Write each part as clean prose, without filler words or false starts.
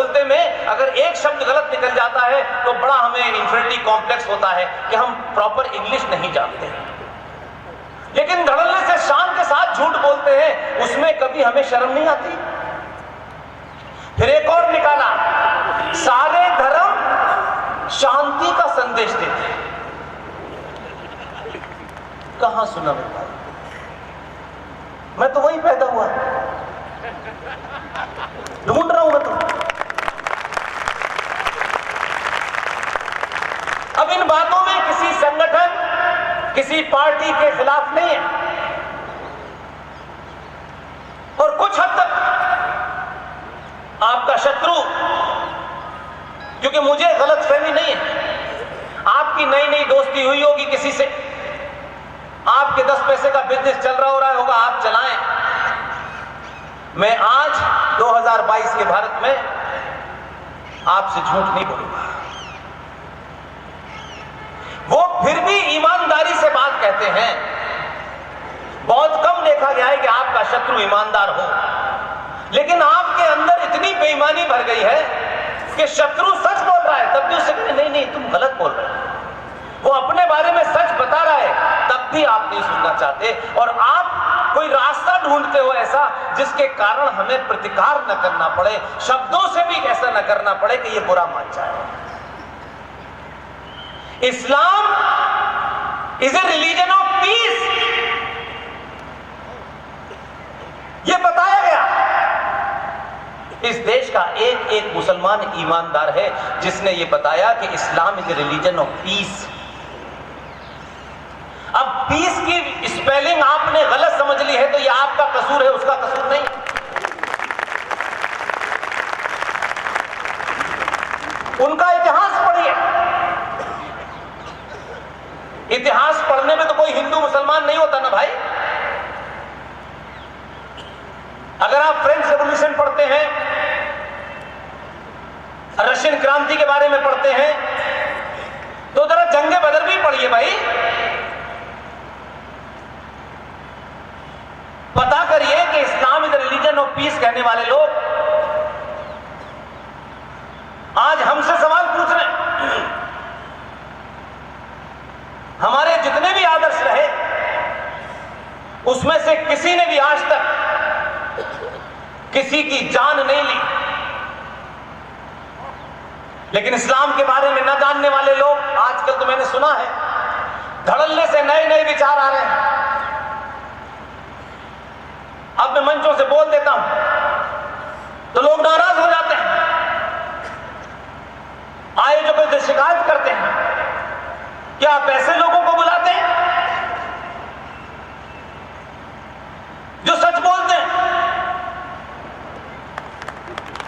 बोलते में अगर एक शब्द गलत निकल जाता है तो बड़ा हमें इंफीरियरिटी कॉम्प्लेक्स होता है कि हम प्रॉपर इंग्लिश नहीं जानते। लेकिन धड़ल्ले से शान के साथ झूठ बोलते हैं, उसमें कभी हमें शर्म नहीं आती। फिर एक और निकाला, सारे धर्म शांति का संदेश देते हैं। कहां सुना मेरे भाई? मैं तो वही पैदा हुआ, ढूंढ रहा हूं मैं तो। अब इन बातों में किसी संगठन, किसी पार्टी के खिलाफ नहीं है, और कुछ हद तक आपका शत्रु, क्योंकि मुझे गलतफहमी नहीं है, आपकी नई नई दोस्ती हुई होगी किसी से, आपके 10 पैसे का बिजनेस चल रहा होगा, आप चलाएं। मैं आज 2022 के भारत में आपसे झूठ नहीं बोलूंगा। वो फिर भी ईमानदारी से बात कहते हैं। बहुत कम देखा गया है कि आपका शत्रु ईमानदार हो, लेकिन आपके अंदर इतनी बेईमानी भर गई है कि शत्रु सच बोल रहा है तब भी उससे कहते नहीं नहीं तुम गलत बोल रहे हो। वो अपने बारे में सच बता रहा है तब भी आप नहीं सुनना चाहते, और आप कोई रास्ता ढूंढते हो ऐसा जिसके कारण हमें प्रतिकार न करना पड़े, शब्दों से भी ऐसा न करना पड़े कि ये बुरा मान जाए। Islam is a religion of peace, ये बताया गया। इस देश का एक एक मुसलमान ईमानदार है जिसने ये बताया कि Islam is a religion of peace. अब पीस की स्पेलिंग आपने गलत समझ ली है तो ये आपका कसूर है, उसका कसूर नहीं। उनका इतिहास पढ़िए। इतिहास पढ़ने में तो कोई हिंदू मुसलमान नहीं होता ना भाई। अगर आप फ्रेंच रेवोल्यूशन पढ़ते हैं, रशियन क्रांति के बारे में पढ़ते हैं, तो जरा जंगे बदर भी पढ़िए भाई। पता करिए कि Islam is religion of piece कहने वाले लोग आज हमसे सवाल पूछ रहे हैं। हमारे जितने भी आदर्श रहे उसमें से किसी ने भी आज तक किसी की जान नहीं ली, लेकिन इस्लाम के बारे में न जानने वाले लोग आजकल तो मैंने सुना है धड़ल्ले से नए नए विचार आ रहे हैं। अब मैं मंचों से बोल देता हूं तो लोग नाराज हो जाते हैं, आयोजकों से शिकायत करते हैं कि आप ऐसे लोगों को बुलाते हैं जो सच बोलते हैं,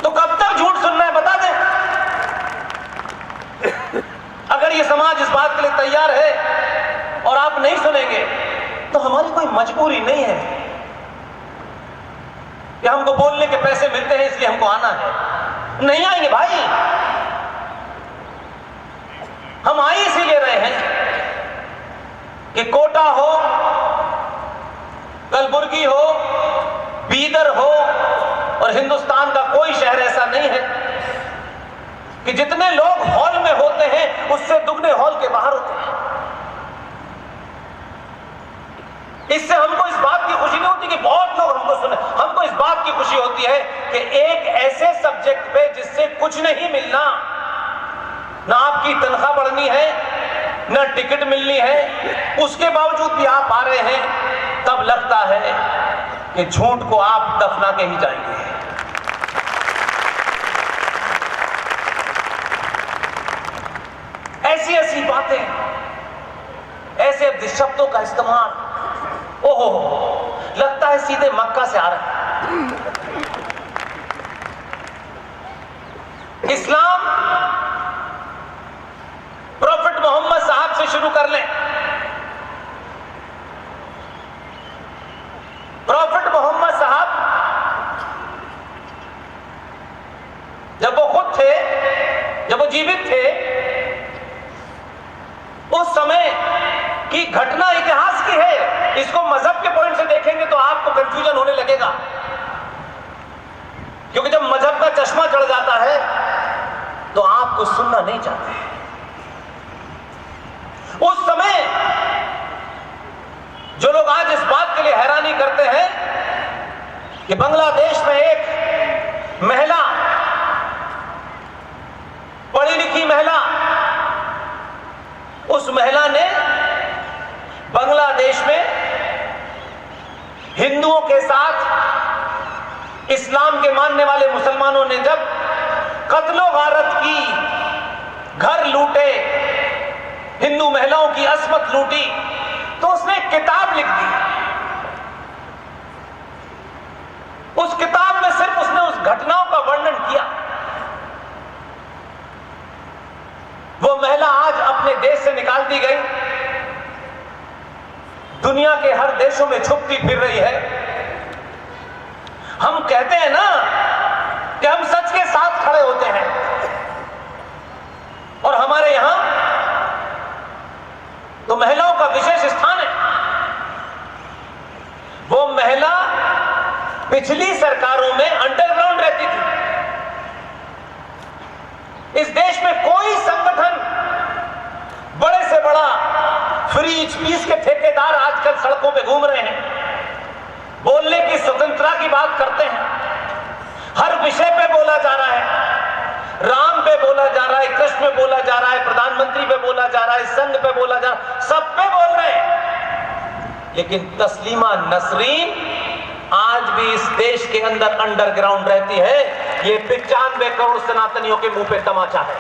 तो कब तक झूठ सुनना है बता दें। अगर ये समाज इस बात के लिए तैयार है और आप नहीं सुनेंगे तो हमारी कोई मजबूरी नहीं है कि हमको बोलने के पैसे मिलते हैं इसलिए हमको आना है। नहीं आएंगे भाई, हम आ ही इसीलिए रहे हैं कि कोटा हो, कलबुर्गी हो, बीदर हो, और हिंदुस्तान का कोई शहर ऐसा नहीं है कि जितने लोग हॉल में होते हैं उससे दुगने हॉल के बाहर होते हैं। इससे हमको इस बात की खुशी नहीं होती कि बहुत लोग हमको सुने, हमको इस बात की खुशी होती है कि एक ऐसे सब्जेक्ट पे जिससे कुछ नहीं मिलना, ना आपकी तनख्वाह बढ़नी है, ना टिकट मिलनी है, उसके बावजूद भी आप आ रहे हैं, तब लगता है कि झूठ को आप दफना के ही जाएंगे। ऐसी ऐसी बातें, ऐसे शब्दों का इस्तेमाल, ओहो लगता है सीधे मक्का से आ रहा है। इस्लाम प्रॉफिट मोहम्मद साहब से शुरू कर लें। प्रॉफिट मोहम्मद साहब जब वो खुद थे, जब वो जीवित थे, उस समय की घटना इतिहास की है। इसको मजहब के पॉइंट से देखेंगे तो आपको कंफ्यूजन होने लगेगा, क्योंकि जब मजहब का चश्मा चढ़ जाता है आपको सुनना नहीं चाहते। उस समय जो लोग आज इस बात के लिए हैरानी करते हैं कि बांग्लादेश में एक महिला, पढ़ी लिखी महिला, उस महिला ने बांग्लादेश में हिंदुओं के साथ इस्लाम के मानने वाले मुसलमानों ने जब कत्लो गारत की, घर लूटे, हिंदू महिलाओं की अस्मत लूटी, तो उसने एक किताब लिख दी। उस किताब में सिर्फ उसने उस घटनाओं का वर्णन किया। वो महिला आज अपने देश से निकाल दी गई, दुनिया के हर देशों में छुपती फिर रही है। हम कहते हैं ना कि हम सच के साथ खड़े होते हैं, और हमारे यहां तो महिलाओं का विशेष स्थान है। वो महिला पिछली सरकारों में अंडरग्राउंड रहती थी। इस देश में कोई संगठन, बड़े से बड़ा फ्री स्पीच के ठेकेदार आजकल सड़कों पे घूम रहे हैं, बोलने की स्वतंत्रता की बात करते हैं, हर विषय पे बोला जा रहा है, राम पे बोला जा रहा है, कृष्ण पे बोला जा रहा है, प्रधानमंत्री पे बोला जा रहा है, संघ पे बोला जा रहा है, सब पे बोल रहे हैं। लेकिन तस्लीमा नसरीन आज भी इस देश के अंदर अंडरग्राउंड रहती है। ये 95 करोड़ सनातनियों के मुंह पे तमाचा है,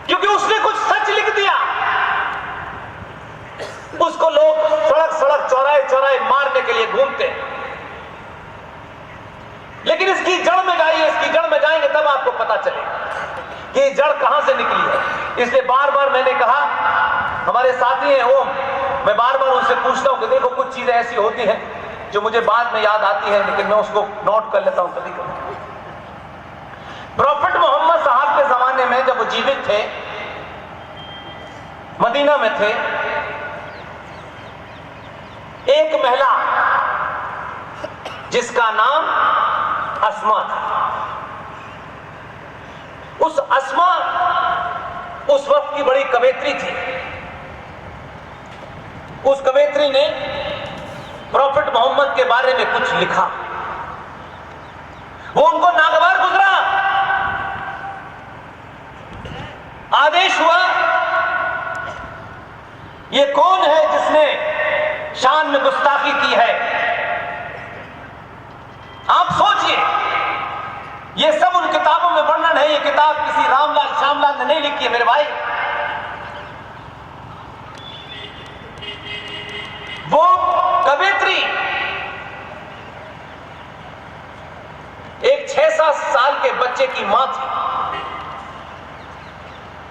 क्योंकि उसने कुछ सच लिख दिया। उसको लोग सड़क सड़क, चौराहे चौराहे मारने के लिए घूमते हैं, लेकिन इसकी जड़ में जाइए, इसकी जड़ में जाएंगे तब आपको पता चलेगा कि जड़ कहां से निकली है। इसलिए बार बार मैंने कहा, हमारे साथी हैं ओम, मैं बार बार उनसे पूछता हूं कि देखो कुछ चीजें ऐसी होती हैं जो मुझे बाद में याद आती है, लेकिन मैं उसको नोट कर लेता हूं कभी कभी। प्रॉफिट मोहम्मद साहब के जमाने में जब वो जीवित थे, मदीना में थे, एक महिला जिसका नाम अस्मा था। उस अस्मा उस वक्त की बड़ी कवयित्री थी। उस कवयित्री ने प्रॉफिट मोहम्मद के बारे में कुछ लिखा। वो उनको नागवार गुजरा। आदेश हुआ, ये कौन है जिसने शान में गुस्ताखी की है? आप सोचिए, ये सब उन किताबों में वर्णन है। ये किताब किसी रामलाल श्यामलाल ने नहीं लिखी है मेरे भाई। वो कवयित्री एक 6-7 साल के बच्चे की मां थी,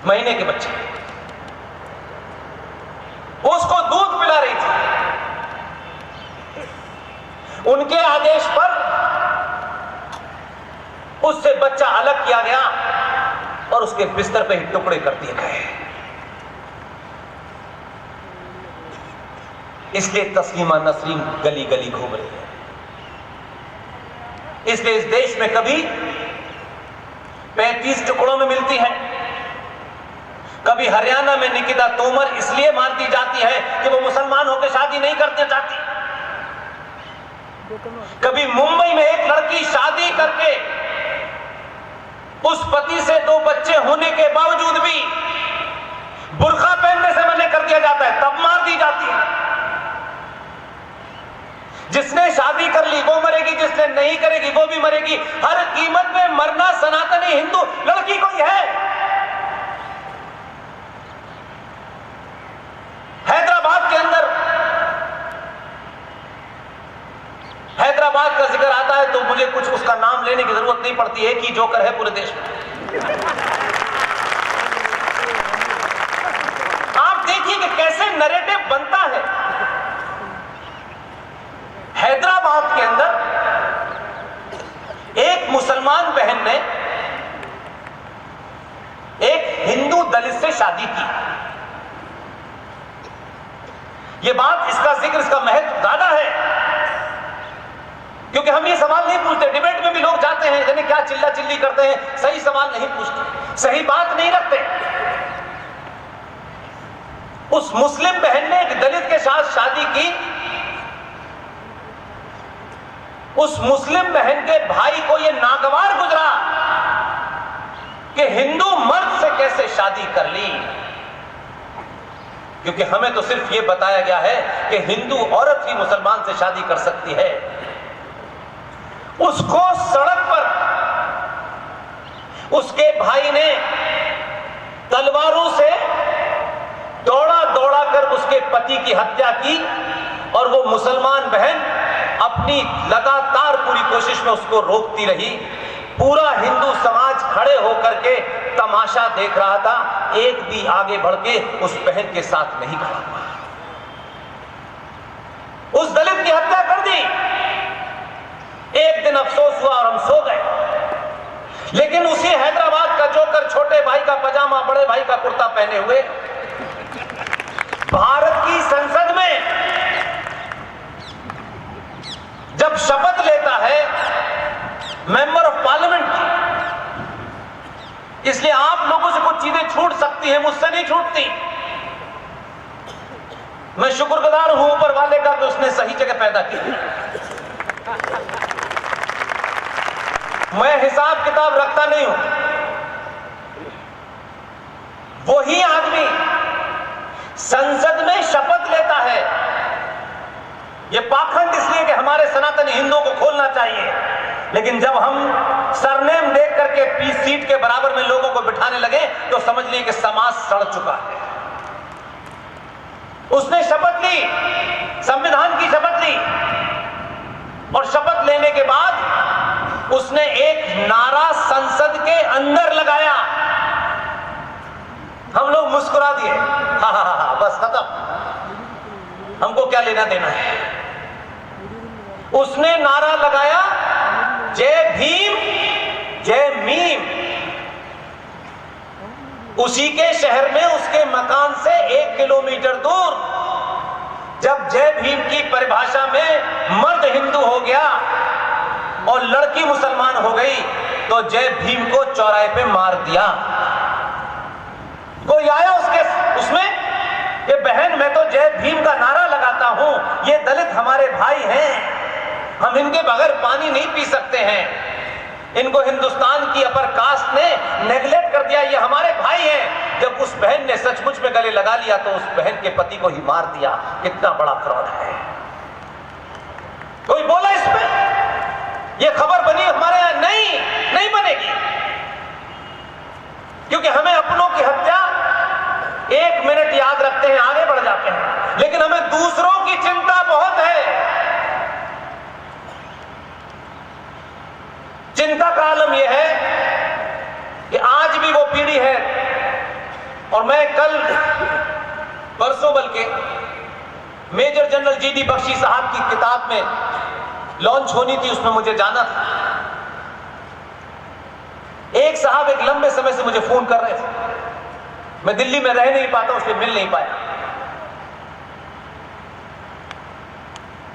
महीने के बच्चे। उसको दूध पिला रही थी। उनके आदेश पर उससे बच्चा अलग किया गया और उसके बिस्तर पे ही टुकड़े कर दिए गए। इसलिए तस्लीमा नसरीन गली गली घूम रही है। इसलिए इस देश में कभी 35 टुकड़ों में मिलती है, कभी हरियाणा में निकिता तोमर इसलिए मार दी जाती है कि वो मुसलमान होकर शादी नहीं करते चाहती। कभी मुंबई में एक लड़की शादी करके उस पति से 2 बच्चे होने के बावजूद भी बुर्का पहनने से मना कर दिया जाता है, तब मार दी जाती है। जिसने शादी कर ली वो मरेगी, जिसने नहीं करेगी वो भी मरेगी। हर कीमत पे मरना सनातनी हिंदू लड़की को ही है। हैदराबाद के अंदर, हैदराबाद का जिक्र आता है तो मुझे कुछ उसका नाम लेने की जरूरत नहीं पड़ती। एक ही जोकर है पूरे देश में। आप देखिए कि कैसे नैरेटिव बनता है। हैदराबाद के अंदर एक मुसलमान बहन ने एक हिंदू दलित से शादी की। यह बात, इसका जिक्र, इसका महत्व ज्यादा है, क्योंकि हम ये सवाल नहीं पूछते। डिबेट में भी लोग जाते हैं, यानी क्या क्या चिल्ला चिल्ली करते हैं, सही सवाल नहीं पूछते, सही बात नहीं रखते। उस मुस्लिम बहन ने एक दलित के साथ शादी की, उस मुस्लिम बहन के भाई को यह नागवार गुजरा कि हिंदू मर्द से कैसे शादी कर ली, क्योंकि हमें तो सिर्फ यह बताया गया है कि हिंदू औरत ही मुसलमान से शादी कर सकती है। उसको सड़क पर उसके भाई ने तलवारों से दौड़ा दौड़ा कर उसके पति की हत्या की, और वो मुसलमान बहन अपनी लगातार पूरी कोशिश में उसको रोकती रही। पूरा हिंदू समाज खड़े होकर के तमाशा देख रहा था, एक भी आगे बढ़ के उस बहन के साथ नहीं खड़ा हुआ। उस दलित की हत्या कर दी। एक दिन अफसोस हुआ और हम सो गए। लेकिन उसी हैदराबाद का जोकर छोटे भाई का पजामा बड़े भाई का कुर्ता पहने हुए भारत की संसद में जब शपथ लेता है मेंबर ऑफ पार्लियामेंट की, इसलिए आप लोगों से कुछ चीजें छूट सकती हैं, मुझसे नहीं छूटती। मैं शुक्रगुजार हूं ऊपर वाले का कि उसने सही जगह पैदा की। मैं हिसाब किताब रखता नहीं हूं। वही आदमी संसद में शपथ लेता है। यह पाखंड इसलिए कि हमारे सनातन हिंदुओं को खोलना चाहिए, लेकिन जब हम सरनेम देख करके 20 सीट के बराबर में लोगों को बिठाने लगे तो समझ लिए कि समाज सड़ चुका है। उसने शपथ ली, संविधान की शपथ ली, और शपथ लेने के बाद उसने एक नारा संसद के अंदर लगाया। हम लोग मुस्कुरा दिए, हा हा हा, बस खत्म, हमको क्या लेना देना है। उसने नारा लगाया, जय भीम जय मीम। उसी के शहर में उसके मकान से 1 किलोमीटर दूर जब जय भीम की परिभाषा में मर्द हिंदू हो गया और लड़की मुसलमान हो गई तो जय भीम को चौराहे पे मार दिया। कोई आया उसमें ये बहन, मैं तो जय भीम का नारा लगाता हूं, ये दलित हमारे भाई हैं, हम इनके बगैर पानी नहीं पी सकते हैं, इनको हिंदुस्तान की अपर कास्ट ने नेग्लेक्ट कर दिया, ये हमारे भाई हैं। जब उस बहन ने सचमुच में गले लगा लिया तो उस बहन के पति को ही मार दिया। कितना बड़ा फ्रॉड है। कोई बोला इसमें? ये खबर बनी हमारे यहां? नहीं बनेगी, क्योंकि हमें अपनों की हत्या 1 मिनट याद रखते हैं, आगे बढ़ जाते हैं, लेकिन हमें दूसरों की चिंता बहुत है। चिंता का आलम यह है कि आज भी वो पीढ़ी है, और मैं कल परसों बल्कि मेजर जनरल जीडी बख्शी साहब की किताब में लॉन्च होनी थी, उसमें मुझे जाना था। एक साहब एक लंबे समय से मुझे फोन कर रहे थे, मैं दिल्ली में रह नहीं पाता, उससे मिल नहीं पाया।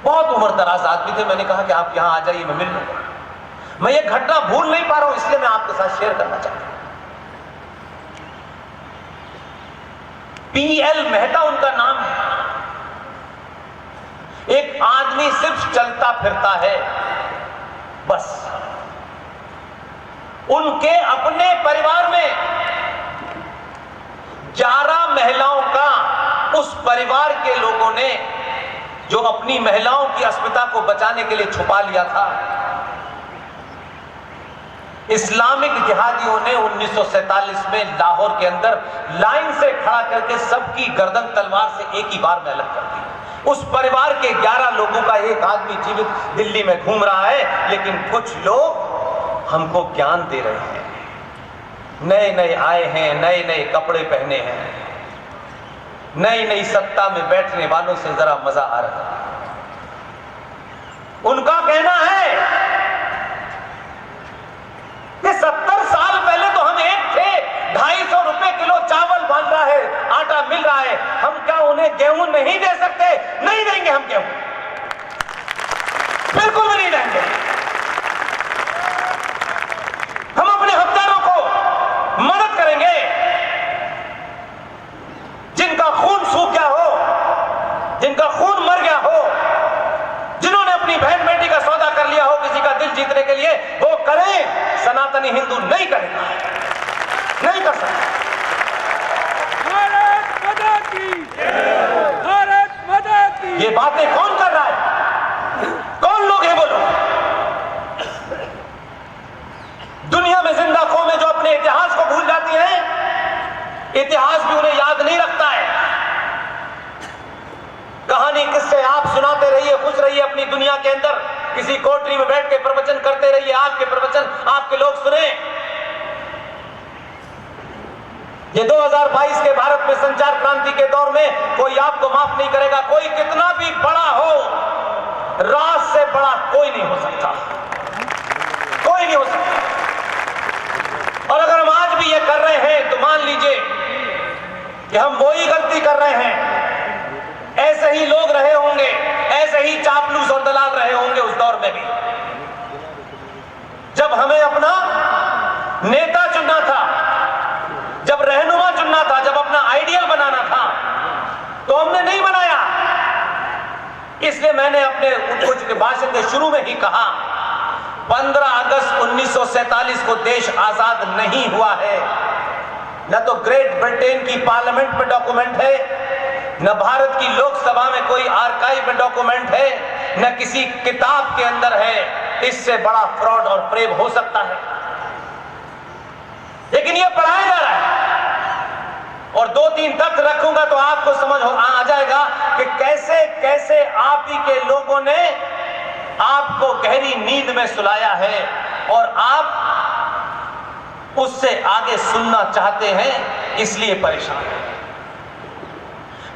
बहुत उम्र दराज आदमी थे। मैंने कहा कि आप यहां आ जाइए, मैं मिल लूंगा। मैं ये घटना भूल नहीं पा रहा हूं, इसलिए मैं आपके साथ शेयर करना चाहता हूं। पीएल मेहता उनका नाम है। एक आदमी सिर्फ चलता फिरता है, बस। उनके अपने परिवार में 11 महिलाओं का उस परिवार के लोगों ने, जो अपनी महिलाओं की अस्मिता को बचाने के लिए छुपा लिया था, इस्लामिक जिहादियों ने 1947 में लाहौर के अंदर लाइन से खड़ा करके सबकी गर्दन तलवार से एक ही बार में अलग कर दी। उस परिवार के 11 लोगों का एक आदमी जीवित दिल्ली में घूम रहा है, लेकिन कुछ लोग हमको ज्ञान दे रहे हैं। नए नए आए हैं, नए नए कपड़े पहने हैं, नई नई सत्ता में बैठने वालों से जरा मजा आ रहा है। उनका कहना है कि 70 साल पहले तो हम एक थे, 250 रुपए किलो चावल बन रहा है, आटा मिल रहा है, हम क्या उन्हें गेहूं नहीं दे सकते? नहीं देंगे हम गेहूं, बिल्कुल भी नहीं देंगे। आदमी हिंदू नहीं करेगा, नहीं कर सकता। भारत माता की, भारत माता की। ये बातें कौन कर रहा है? कौन लोग हैं वो लोग? दुनिया में जिंदा कौमें जो अपने इतिहास को भूल जाती हैं, इतिहास भी उन्हें याद नहीं रखता है। कहानी किससे आप सुनाते रहिए, खुश रहिए अपनी दुनिया के अंदर, किसी कोठरी में बैठ के प्रवचन करते रहिए, आपके प्रवचन आपके लोग सुने। ये 2022 के भारत में संचार क्रांति के दौर में कोई आपको माफ नहीं करेगा। कोई कितना भी बड़ा हो, राज से बड़ा कोई नहीं हो सकता, कोई नहीं हो सकता। और अगर हम आज भी ये कर रहे हैं तो मान लीजिए कि हम वही गलती कर रहे हैं। ऐसे ही लोग रहे होंगे, ऐसे ही चापलूस और दलाल रहे होंगे उस दौर में भी, जब हमें अपना नेता चुनना था, जब रहनुमा चुनना था, जब अपना आइडियल बनाना था, तो हमने नहीं बनाया। इसलिए मैंने अपने कुछ भाषण के शुरू में ही कहा, 15 अगस्त 1947 को देश आजाद नहीं हुआ है। न तो ग्रेट ब्रिटेन की पार्लियामेंट में डॉक्यूमेंट है, न भारत की लोकसभा में कोई आर्काइव में डॉक्यूमेंट है, न किसी किताब के अंदर है। इससे बड़ा फ्रॉड और फ्रेब हो सकता है, लेकिन यह पढ़ाया जा रहा है। और 2-3 तथ्य रखूंगा तो आपको समझ आ जाएगा कि कैसे कैसे आप ही के लोगों ने आपको गहरी नींद में सुलाया है और आप उससे आगे सुनना चाहते हैं, इसलिए परेशान हैं।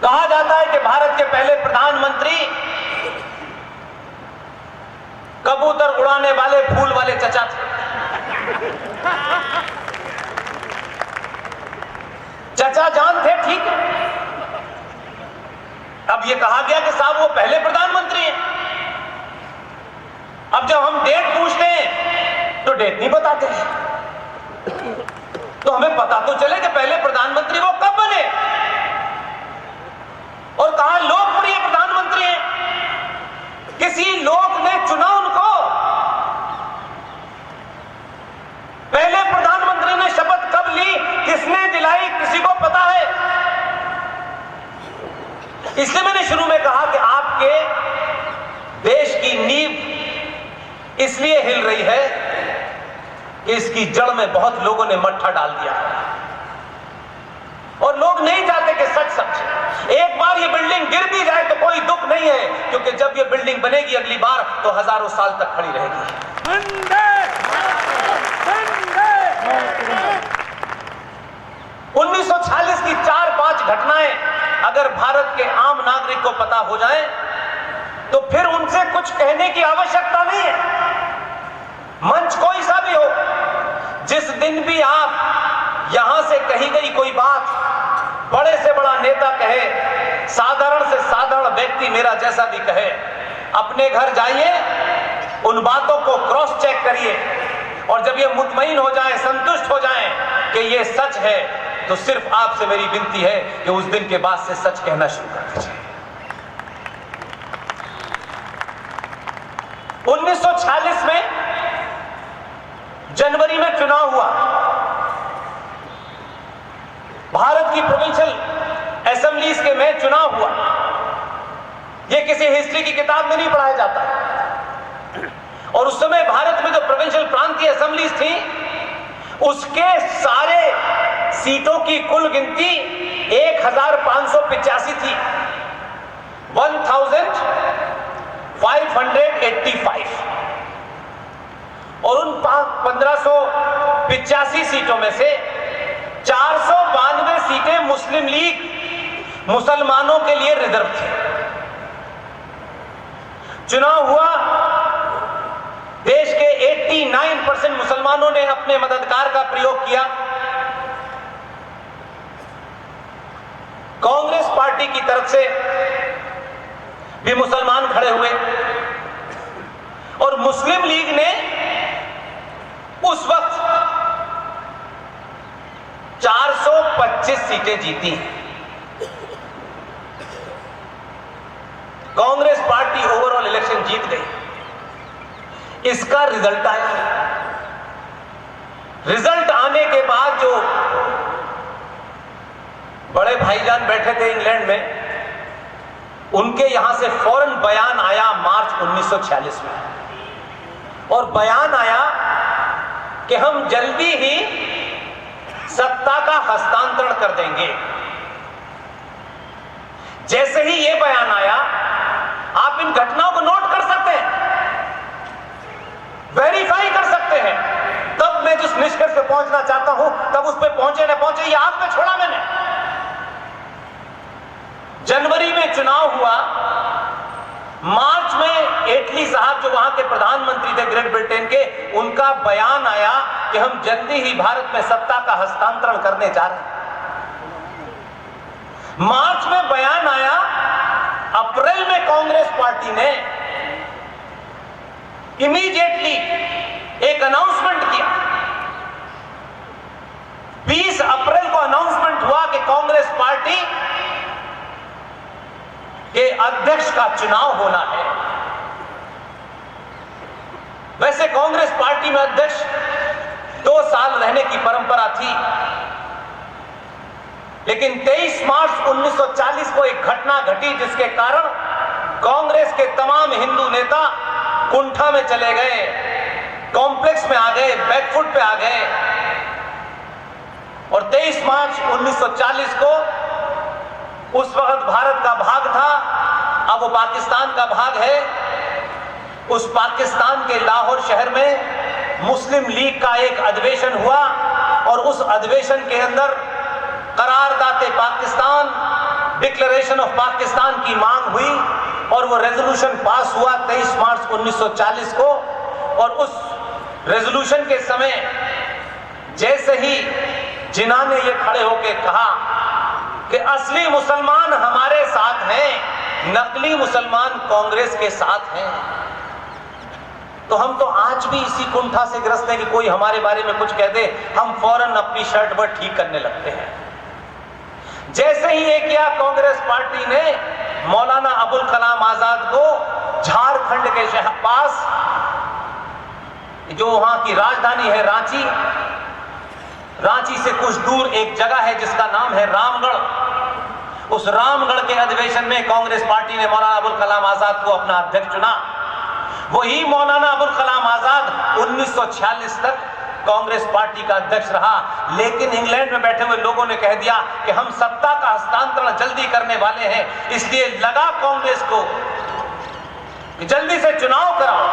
कहा जाता है कि भारत के पहले प्रधानमंत्री कबूतर उड़ाने वाले फूल वाले चचा थे। चचा जान थे, ठीक है। अब यह कहा गया कि साहब वो पहले प्रधानमंत्री हैं। अब जब हम डेट पूछते हैं तो डेट नहीं बताते हैं, तो हमें पता तो चले कि पहले प्रधानमंत्री वो कब बने और कहां लोकप्रिय प्रधानमंत्री हैं। किसी लोग ने चुना उनको। पहले प्रधानमंत्री ने शपथ कब ली, किसने दिलाई, किसी को पता है? इसलिए मैंने शुरू में कहा कि आपके देश की नींव इसलिए हिल रही है कि इसकी जड़ में बहुत लोगों ने मट्ठा डाल दिया है और लोग नहीं चाहते कि सच सच। एक बार ये बिल्डिंग गिर भी जाए तो कोई दुख नहीं है, क्योंकि जब ये बिल्डिंग बनेगी अगली बार तो हजारों साल तक खड़ी रहेगी। 1946 की 4-5 घटनाएं अगर भारत के आम नागरिक को पता हो जाए तो फिर उनसे कुछ कहने की आवश्यकता नहीं है। मंच कोई सा भी हो, जिस दिन भी आप यहां से कही गई कोई बात बड़े से बड़ा नेता कहे, साधारण से साधारण व्यक्ति मेरा जैसा भी कहे, अपने घर जाइए, उन बातों को क्रॉस चेक करिए और जब ये मुतमईन हो जाए, संतुष्ट हो जाए कि ये सच है, तो सिर्फ आपसे मेरी विनती है कि उस दिन के बाद से सच कहना शुरू कर दीजिए। 1946 में जनवरी में चुनाव हुआ। भारत की प्रोविंशियल असेंबलीज के में चुनाव हुआ। यह किसी हिस्ट्री की किताब में नहीं पढ़ाया जाता। और उस समय भारत में जो प्रोविंशियल प्रांतीय असेंबलीज थी, उसके सारे सीटों की कुल गिनती 1585 थी। 1585। और उन 1585 सीटों में से 492 सीटें मुस्लिम लीग मुसलमानों के लिए रिजर्व थी। चुनाव हुआ, देश के 89% मुसलमानों ने अपने मताधिकार का प्रयोग किया। कांग्रेस पार्टी की तरफ से भी मुसलमान खड़े हुए और मुस्लिम लीग ने उस वक्त 425 सीटें जीती। कांग्रेस पार्टी ओवरऑल इलेक्शन जीत गई। इसका रिजल्ट आया रिजल्ट आने के बाद जो बड़े भाईजान बैठे थे इंग्लैंड में, उनके यहां से फौरन बयान आया मार्च 1946 में, और बयान आया कि हम जल्दी ही सत्ता का हस्तांतरण कर देंगे। जैसे ही यह बयान आया, आप इन घटनाओं को नोट कर सकते हैं, वेरीफाई कर सकते हैं। तब मैं जिस निष्कर्ष पे पहुंचना चाहता हूं, तब उस पे पहुंचे ना पहुंचे, ये आप पे छोड़ा मैंने। जनवरी में चुनाव हुआ, मार्च में एटली साहब जो वहां के प्रधानमंत्री थे ग्रेट ब्रिटेन के, उनका बयान आया कि हम जल्दी ही भारत में सत्ता का हस्तांतरण करने जा रहे हैं। मार्च में बयान आया, अप्रैल में कांग्रेस पार्टी ने इमीडिएटली एक अनाउंसमेंट किया। 20 अप्रैल को अनाउंसमेंट हुआ कि कांग्रेस पार्टी के अध्यक्ष का चुनाव होना है। वैसे कांग्रेस पार्टी में अध्यक्ष 2 साल रहने की परंपरा थी, लेकिन 23 मार्च 1940 को एक घटना घटी जिसके कारण कांग्रेस के तमाम हिंदू नेता कुंठा में चले गए, कॉम्प्लेक्स में आ गए, बैकफुट पे आ गए। और 23 मार्च 1940 को, उस वक्त भारत का भाग था, अब वो पाकिस्तान का भाग है, उस पाकिस्तान के लाहौर शहर में मुस्लिम लीग का एक अधिवेशन हुआ, और उस अधिवेशन के अंदर करारदाते पाकिस्तान, डिक्लेरेशन ऑफ पाकिस्तान की मांग हुई, और वो रेजोल्यूशन पास हुआ 23 मार्च 1940 को। और उस रेजोल्यूशन के समय जैसे ही जिन्ना ने ये खड़े होकर कहा कि असली मुसलमान हमारे साथ हैं, नकली मुसलमान कांग्रेस के साथ हैं, तो हम तो आज भी इसी कुंठा से ग्रस्त हैं कि कोई हमारे बारे में कुछ कह दे, हम फौरन अपनी शर्ट पर ठीक करने लगते हैं। जैसे ही ये किया, कांग्रेस पार्टी ने मौलाना अबुल कलाम आजाद को झारखंड के शहर पास, जो वहां की राजधानी है रांची, रांची से कुछ दूर एक जगह है जिसका नाम है रामगढ़, उस रामगढ़ के अधिवेशन में कांग्रेस पार्टी ने मौलाना अबुल कलाम आजाद को अपना अध्यक्ष चुना। वही मौलाना अबुल कलाम आजाद 1946 तक कांग्रेस पार्टी का अध्यक्ष रहा। लेकिन इंग्लैंड में बैठे हुए लोगों ने कह दिया कि हम सत्ता का हस्तांतरण जल्दी करने वाले हैं, इसलिए लगा कांग्रेस को कि जल्दी से चुनाव कराओ।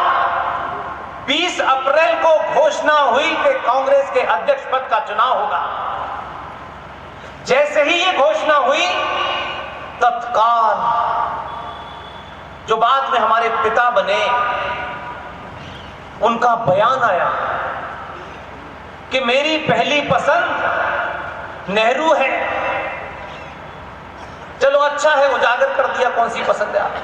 20 अप्रैल को घोषणा हुई कि कांग्रेस के अध्यक्ष पद का चुनाव होगा। जैसे ही ये घोषणा हुई, तत्काल जो बाद में हमारे पिता बने, उनका बयान आया कि मेरी पहली पसंद नेहरू है। चलो अच्छा है, उजागर कर दिया कौन सी पसंद है आप।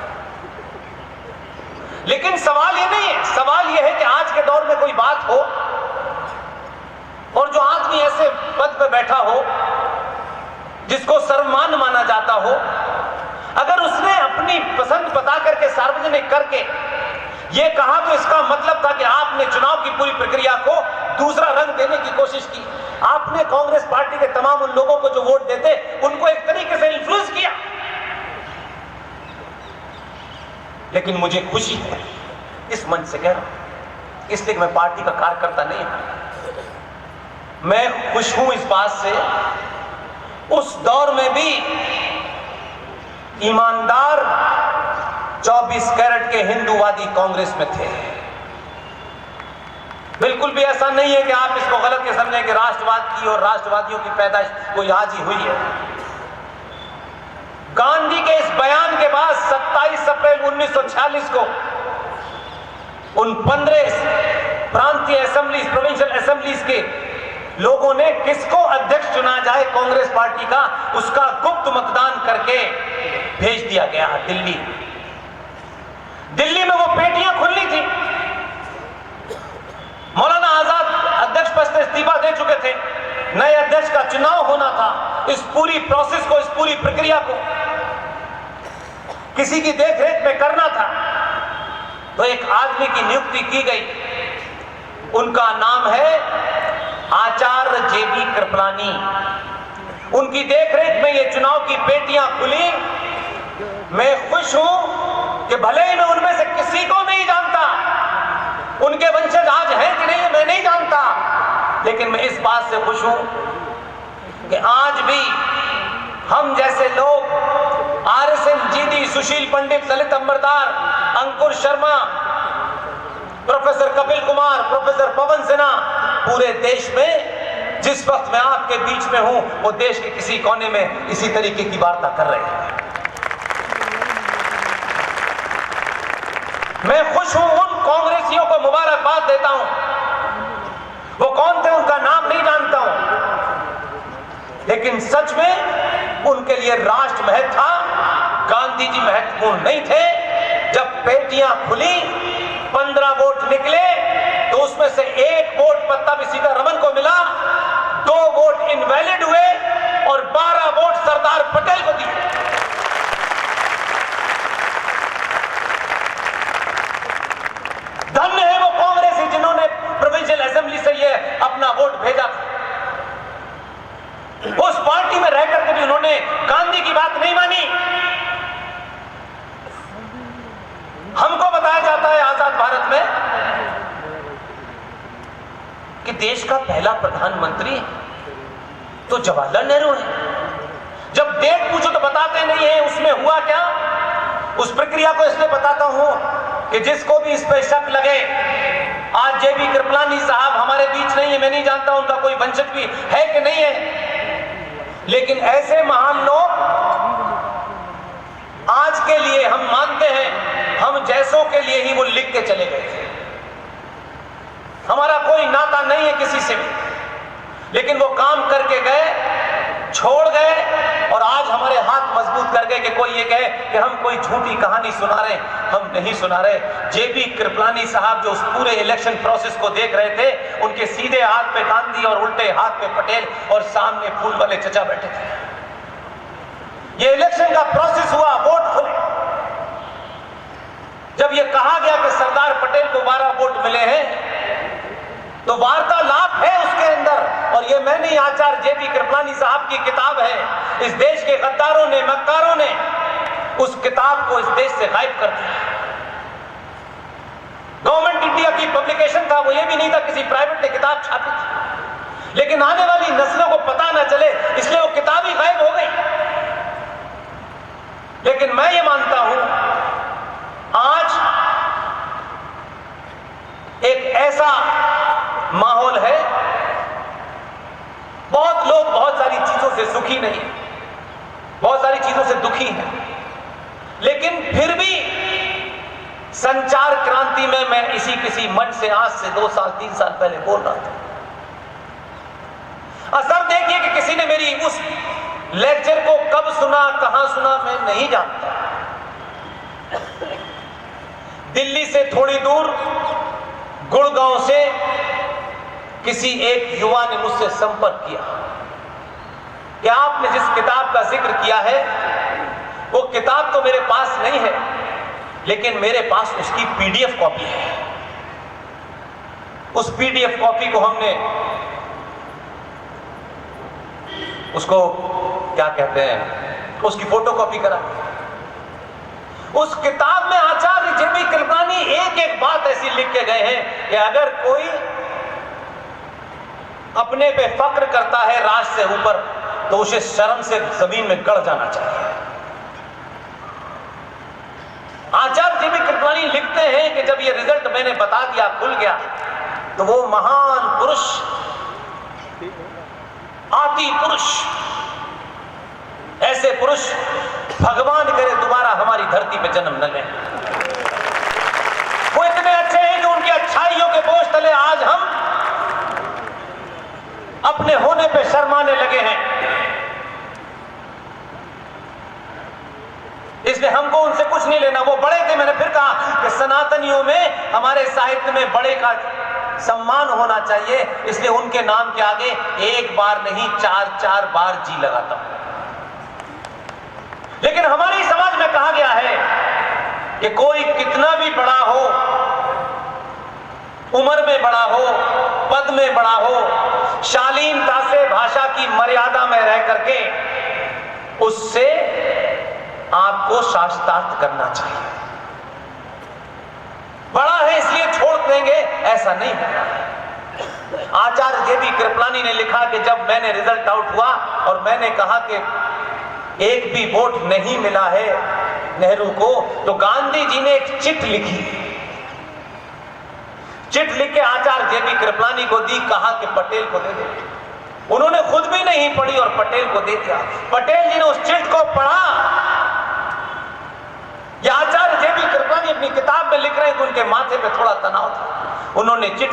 लेकिन सवाल ये नहीं है, सवाल ये है कि आज के दौर में कोई बात हो और जो आदमी ऐसे पद पे बैठा हो जिसको सर्वमान्य माना जाता हो, अगर उसने अपनी पसंद बता करके सार्वजनिक करके ये कहा, तो इसका मतलब था कि आपने चुनाव की पूरी प्रक्रिया को दूसरा रंग देने की कोशिश की। आपने कांग्रेस पार्टी के तमाम उन लोगों को जो वोट देते, उनको एक तरीके से इन्फ्लुएंस किया। लेकिन मुझे खुशी है, इस मंच से कह रहा हूं, इसलिए कि मैं पार्टी का कार्यकर्ता नहीं हूं। मैं खुश हूं इस बात से, उस दौर में भी ईमानदार 24 कैरेट के हिंदूवादी कांग्रेस में थे। बिल्कुल भी ऐसा नहीं है कि आप इसको गलत ये समझें कि राष्ट्रवाद की और राष्ट्रवादियों की पैदाइश कोई आज ही हुई है। गांधी के इस बयान के बाद 27 अप्रैल 1946 को उन 15 प्रांतीय असेंबलीज, प्रोविंशियल असेंबलीज के लोगों ने किसको अध्यक्ष चुना जाए कांग्रेस पार्टी का, उसका गुप्त मतदान करके भेज दिया गया दिल्ली। दिल्ली में वो पेटियां खुली थी। मौलाना आजाद अध्यक्ष पद से इस्तीफा दे चुके थे, नए अध्यक्ष का चुनाव होना था। इस पूरी प्रोसेस को, इस पूरी प्रक्रिया को किसी की देखरेख में करना था, तो एक आदमी की नियुक्ति की गई। उनका नाम है आचार्य जेबी कृपलानी, उनकी देखरेख में ये चुनाव की पेटियां खुली। मैं खुश हूं कि भले ही मैं उनमें से किसी को नहीं जानता, उनके वंशज आज हैं कि नहीं मैं नहीं जानता, लेकिन मैं इस बात से खुश हूं कि आज भी हम जैसे लोग, RSN जीडी, सुशील पंडित, ललित अंबरदार, अंकुर शर्मा, प्रोफेसर कपिल कुमार, प्रोफेसर पवन सिन्हा, पूरे देश में जिस वक्त मैं आपके बीच में हूं, वो देश के किसी कोने में इसी तरीके की वार्ता कर रहे हैं। मैं खुश हूं, उन कांग्रेसियों को मुबारकबाद देता हूं। वो कौन थे उनका नाम नहीं जानता हूं, लेकिन सच में उनके लिए राष्ट्र महत्व था, गांधी जी महत्वपूर्ण नहीं थे। जब पेटियां खुली, 15 वोट निकले, तो उसमें से 1 वोट पत्ताभी सीतारमण को मिला, 2 वोट इनवैलिड हुए और 12 वोट सरदार पटेल को दिए। धन्य है वो कांग्रेसी जिन्होंने प्रोविंशियल असेंबली से ये अपना वोट भेजा था। उस पार्टी में रहकर के भी उन्होंने गांधी की बात नहीं मानी। हमको बताया जाता है आजाद भारत में कि देश का पहला प्रधानमंत्री तो जवाहरलाल नेहरू है। जब डेट पूछो तो बताते नहीं है उसमें हुआ क्या। उस प्रक्रिया को इसलिए बताता हूं कि जिसको भी इस पे शक लगे, आज जेबी कृपलानी साहब हमारे बीच नहीं है, मैं नहीं जानता उनका कोई वंशज भी है कि नहीं है, लेकिन ऐसे महान लोग आज के लिए हम मानते हैं, हम जैसों के लिए ही वो लिख के चले गए थे। हमारा कोई नाता नहीं है किसी से भी, लेकिन वो काम करके गए, छोड़ गए, और आज हमारे हाथ मजबूत कर गए कि कोई ये कहे कि हम कोई झूठी कहानी सुना रहे, हम नहीं सुना रहे। जेबी कृपलानी साहब जो उस पूरे इलेक्शन प्रोसेस को देख रहे थे, उनके सीधे हाथ पे गांधी और उल्टे हाथ पे पटेल और सामने फूल वाले चचा बैठे थे। ये इलेक्शन का प्रोसेस हुआ, वोट खुले। जब ये कहा गया कि सरदार पटेल को 12 वोट मिले हैं, तो वार्तालाप है उसके अंदर, और ये मैं नहीं, आचार्य जेबी कृपलानी साहब की किताब है। इस देश के गद्दारों ने, मक्कारों ने उस किताब को इस देश से गायब कर दिया। गवर्नमेंट इंडिया की पब्लिकेशन था, वो ये भी नहीं था किसी प्राइवेट ने किताब छापी थी, लेकिन आने वाली नस्लों को पता ना चले इसलिए वो किताब ही गायब हो गई। लेकिन मैं ये मानता हूं, आज एक ऐसा माहौल है, बहुत लोग बहुत सारी चीजों से सुखी नहीं, बहुत सारी चीजों से दुखी हैं, लेकिन फिर भी संचार क्रांति में मैं किसी मंच से आज से 2 साल 3 साल पहले बोल रहा था। असर देखिए कि किसी ने मेरी उस लेक्चर को कब सुना, कहां सुना, मैं नहीं जानता। दिल्ली से थोड़ी दूर गुड़गांव से किसी एक युवा ने मुझसे संपर्क किया कि आपने जिस किताब का जिक्र किया है, वो किताब तो मेरे पास नहीं है, लेकिन मेरे पास उसकी PDF कॉपी है। उस PDF कॉपी को हमने, उसको क्या कहते हैं, उसकी फोटोकॉपी करा। उस किताब में आचार्य जेबी कृपलानी एक एक बात ऐसी लिख के गए हैं कि अगर कोई अपने पे फक्र करता है राज से ऊपर, तो उसे शर्म से जमीन में गड़ जाना चाहिए। आचार्य जेबी कृपलानी लिखते हैं कि जब ये रिजल्ट मैंने बता दिया, खुल गया, तो वो महान पुरुष, आदि पुरुष, ऐसे पुरुष भगवान करे दोबारा हमारी धरती पे जन्म न लें। वो इतने अच्छे हैं कि उनकी अच्छाइयों के बोझ तले आज हम अपने होने पे शर्माने लगे हैं। इसलिए हमको उनसे कुछ नहीं लेना। वो बड़े थे, मैंने फिर कहा कि सनातनियों में, हमारे साहित्य में बड़े का सम्मान होना चाहिए, इसलिए उनके नाम के आगे एक बार नहीं 4-4 बार जी लगाता हूं। लेकिन हमारे समाज में कहा गया है कि कोई कितना भी बड़ा हो, उम्र में बड़ा हो, पद में बड़ा हो, शालीनता से भाषा की मर्यादा में रह करके उससे आपको शास्त्रार्थ करना चाहिए। बड़ा है इसलिए छोड़ देंगे, ऐसा नहीं होगा। आचार्य जेबी कृपलानी ने लिखा कि जब मैंने रिजल्ट आउट हुआ और मैंने कहा कि एक भी वोट नहीं मिला है नेहरू को, तो गांधी जी ने एक चिट लिखी। चिट लिख के आचार्य जेबी कृपलानी को दी, कहा कि पटेल को दे दो। उन्होंने खुद भी नहीं पढ़ी और पटेल को दे दिया। पटेल जी ने उस चिट को पढ़ा। यह आचार्य जेबी कृपलानी अपनी किताब में लिख रहे हैं कि उनके माथे पे थोड़ा तनाव था। उन्होंने चिट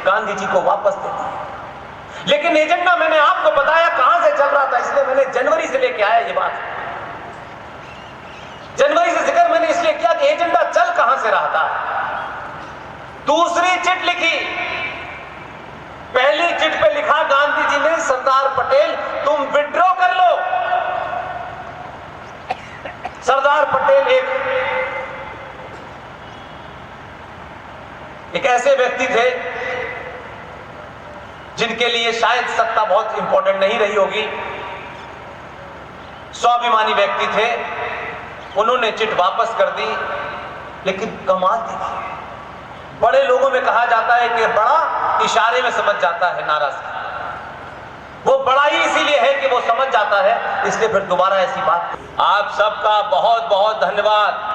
गांधी जी को वापस दे दी। लेकिन एजेंडा मैंने आपको बताया कहां से चल रहा था, इसलिए मैंने जनवरी से लेके आया ये बात। जनवरी से जिक्र मैंने इसलिए किया कि एजेंडा चल कहां से रहा था। दूसरी चिट लिखी। पहली चिट पे लिखा गांधी जी ने, सरदार पटेल तुम विड्रॉ कर लो। सरदार पटेल एक ऐसे व्यक्ति थे जिनके लिए शायद सत्ता बहुत इंपॉर्टेंट नहीं रही होगी। स्वाभिमानी व्यक्ति थे। उन्होंने चिट वापस कर दी। लेकिन कमाल देखिए, बड़े लोगों में कहा जाता है कि बड़ा इशारे में समझ जाता है नाराज। वो बड़ा ही इसीलिए है कि वो समझ जाता है, इसलिए फिर दोबारा ऐसी बात। आप सबका बहुत बहुत धन्यवाद।